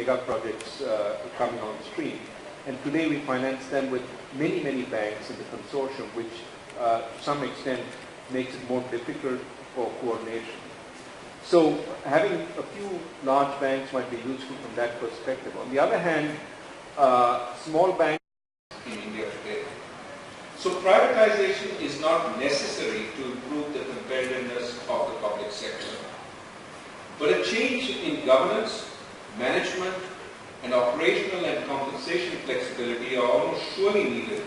mega projects coming on stream. And today we finance them with many, many banks in the consortium, which to some extent makes it more difficult for coordination. So having a few large banks might be useful from that perspective. On the other hand, small banks in India today. So privatization is not necessary to improve the competitiveness of the public sector. But a change in governance, management, and operational and compensation flexibility are almost surely needed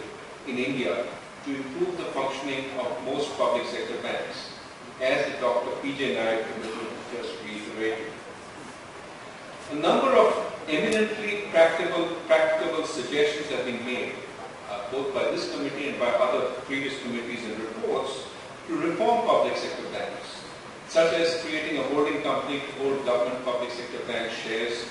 in India to improve the functioning of most public sector banks, as the Dr. P.J. Nair Commission just reiterated. A number of eminently practicable suggestions have been made, both by this committee and by other previous committees and reports, to reform public sector banks, such as creating a holding company to hold government public sector bank shares,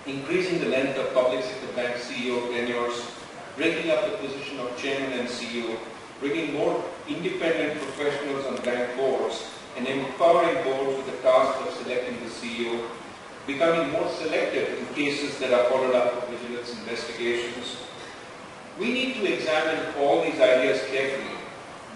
increasing the length of public sector bank CEO tenures, breaking up the position of chairman and CEO, bringing more independent professionals on bank boards, and empowering boards with the task of selecting the CEO, becoming more selective in cases that are followed up with vigilance investigations. We need to examine all these ideas carefully,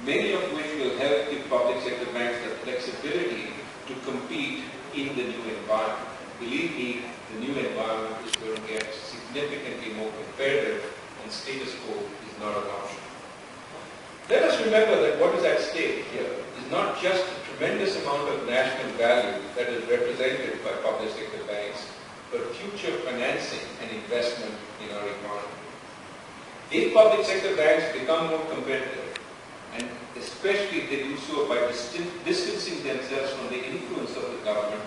many of which will help give public sector banks the flexibility to compete in the new environment. Believe me, the new environment is going to get significantly more competitive, and status quo is not an option. Let us remember that what is at stake here is not just the tremendous amount of national value that is represented by public sector banks, but future financing and investment in our economy. If public sector banks become more competitive, and especially if they do so by distancing themselves from the influence of the government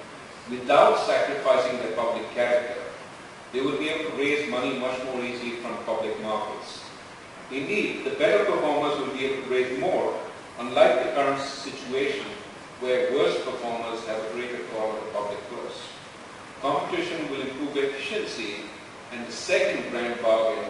without sacrificing their public character, they will be able to raise money much more easily from public markets. Indeed, the better performers will be able to raise more, unlike the current situation where worse performers have a greater call on the public purse. Competition will improve efficiency, and the second grand bargain